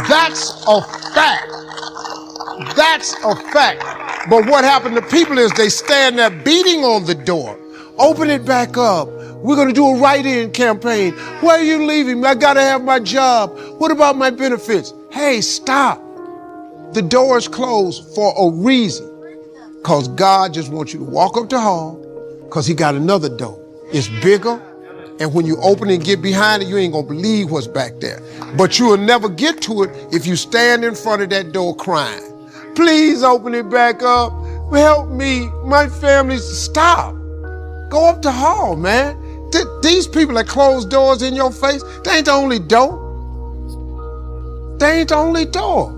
That's a fact. That's a fact. But what happened to people is they stand there beating on the door. Open it back up. We're going to do a write-in campaign. Where are you leaving? I got to have my job. What about my benefits? Hey, stop. The door is closed for a reason. Because God just wants you to walk up the hall because he got another door. It's bigger. And when you open it and get behind it, you ain't going to believe what's back there. But you will never get to it if you stand in front of that door crying. Please open it back up. Help me. My family's... Stop. Go up the hall, man. These people that close doors in your face, they ain't the only door. They ain't the only door.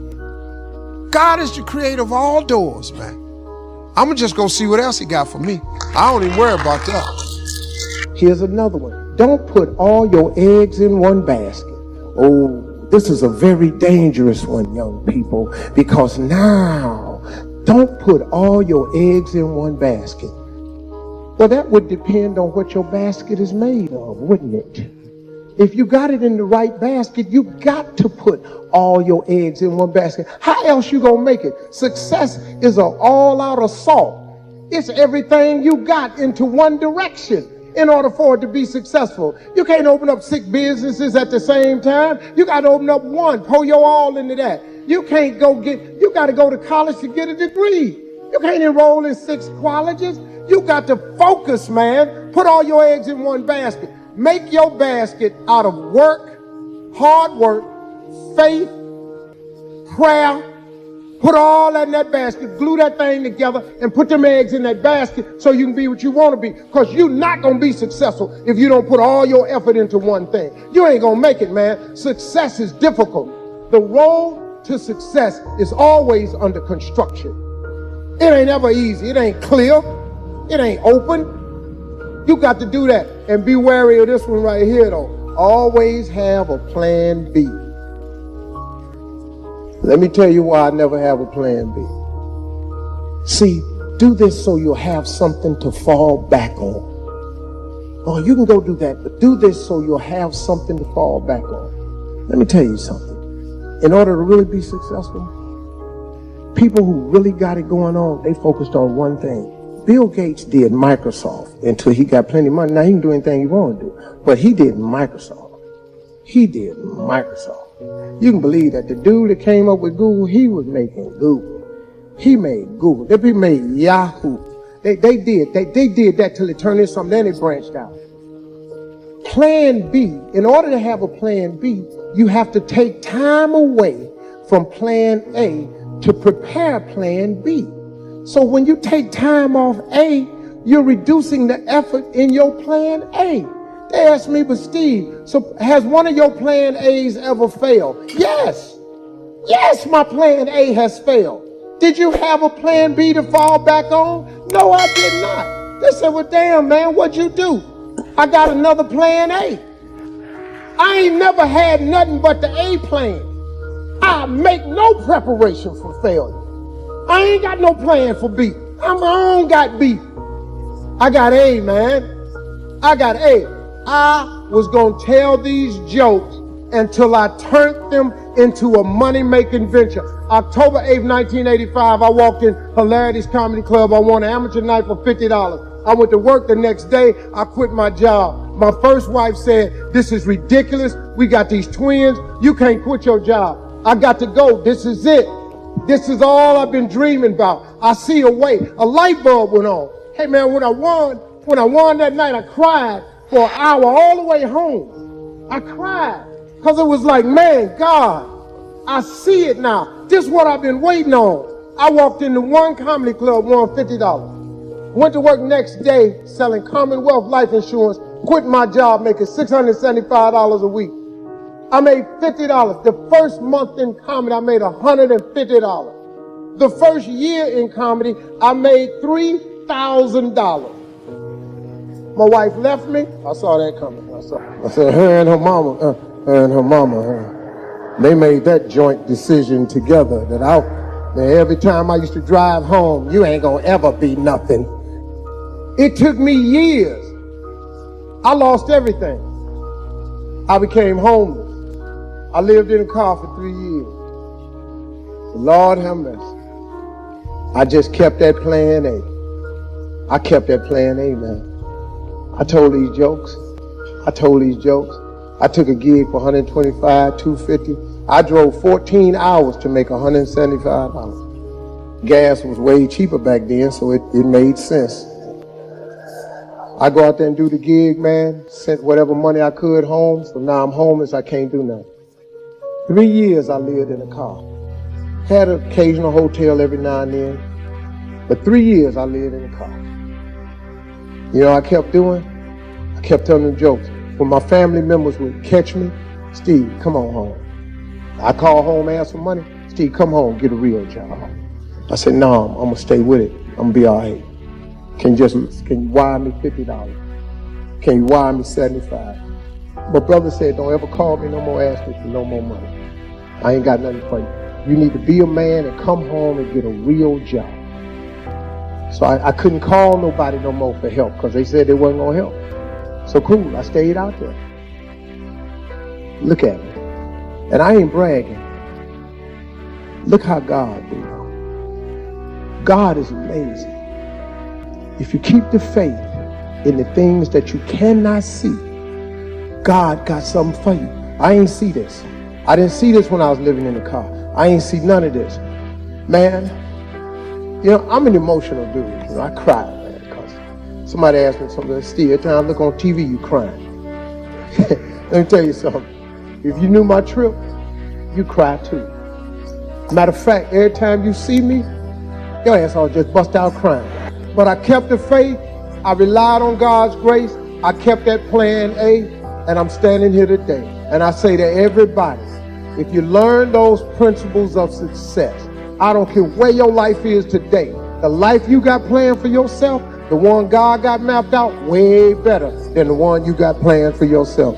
God is the creator of all doors, man. I'm going to just go see what else he got for me. I don't even worry about that. Here's another one. Don't put all your eggs in one basket. Oh, this is a very dangerous one, young people, because now, don't put all your eggs in one basket. Well, that would depend on what your basket is made of, wouldn't it? If you got it in the right basket, you got to put all your eggs in one basket. How else you gonna make it? Success is an all-out assault. It's everything you got into one direction in order for it to be successful. You can't open up 6 businesses at the same time. You got to open up one, pour your all into that. You got to go to college to get a degree. You can't enroll in 6 colleges. You got to focus, man. Put all your eggs in one basket. Make your basket out of work, hard work, faith, prayer. Put all that in that basket, glue that thing together, and put them eggs in that basket so you can be what you want to be. Because you're not going to be successful if you don't put all your effort into one thing. You ain't going to make it, man. Success is difficult. The road to success is always under construction. It ain't ever easy. It ain't clear. It ain't open. You got to do that. And be wary of this one right here, though. Always have a plan B. Let me tell you why I never have a plan B. See, do this so you'll have something to fall back on. Oh, you can go do that, but do this so you'll have something to fall back on. Let me tell you something. In order to really be successful, people who really got it going on, they focused on one thing. Bill Gates did Microsoft until he got plenty of money. Now he can do anything he want to do, but he did Microsoft. He did Microsoft. You can believe that the dude that came up with Google, he was making Google. He made Google. They made Yahoo. They did that till it turned into something, then it branched out. Plan B. In order to have a plan B, you have to take time away from plan A to prepare plan B. So when you take time off A, you're reducing the effort in your plan A. They asked me, but Steve, so has one of your plan A's ever failed? Yes. Yes, my plan A has failed. Did you have a plan B to fall back on? No, I did not. They said, well, damn, man, what'd you do? I got another plan A. I ain't never had nothing but the A plan. I make no preparation for failure. I ain't got no plan for B. I'm on got B. I got A, man. I got A. I was going to tell these jokes until I turned them into a money-making venture. October 8th, 1985, I walked in Hilarity's Comedy Club. I won an amateur night for $50. I went to work the next day. I quit my job. My first wife said, this is ridiculous. We got these twins. You can't quit your job. I got to go. This is it. This is all I've been dreaming about. I see a way. A light bulb went on. Hey, man, when I won that night, I cried for an hour all the way home. I cried because it was like, man, God, I see it now. This is what I've been waiting on. I walked into one comedy club, won $50. Went to work next day selling Commonwealth life insurance, quit my job making $675 a week. I made $50. The first month in comedy, I made $150. The first year in comedy, I made $3,000. My wife left me. I saw that coming. I said, her and her mama, they made that joint decision together that every time I used to drive home, you ain't gonna ever be nothing. It took me years. I lost everything. I became homeless. I lived in a car for 3 years. Lord have mercy. I just kept that plan A. I kept that plan A, man. I told these jokes. I took a gig for $125, $250. I drove 14 hours to make $175. Gas was way cheaper back then, so it made sense. I go out there and do the gig, man, sent whatever money I could home, so now I'm homeless, I can't do nothing. 3 years I lived in a car. Had an occasional hotel every now and then, but 3 years I lived in a car. You know what I kept doing? I kept telling them jokes. When my family members would catch me, Steve, come on home. I call home, ask for money. Steve, come home, get a real job. I said, no, I'm gonna stay with it. I'm gonna be all right. Can you wire me $50? Can you wire me $75? But brother said, don't ever call me no more, ask me for no more money. I ain't got nothing for you. You need to be a man and come home and get a real job. So I couldn't call nobody no more for help because they said they wasn't gonna help. So cool, I stayed out there. Look at me. And I ain't bragging. Look how God do. God is amazing. If you keep the faith in the things that you cannot see, God got something for you. I ain't see this. I didn't see this when I was living in the car. I ain't see none of this. Man, you know, I'm an emotional dude. You know, I cry, man, because somebody asked me something. Steve, every time I look on TV, you crying. Let me tell you something. If you knew my trip, you cry too. Matter of fact, every time you see me, your ass all just bust out crying. But I kept the faith. I relied on God's grace. I kept that plan A, and I'm standing here today. And I say to everybody, if you learn those principles of success, I don't care where your life is today, the life you got planned for yourself, the one God got mapped out, way better than the one you got planned for yourself.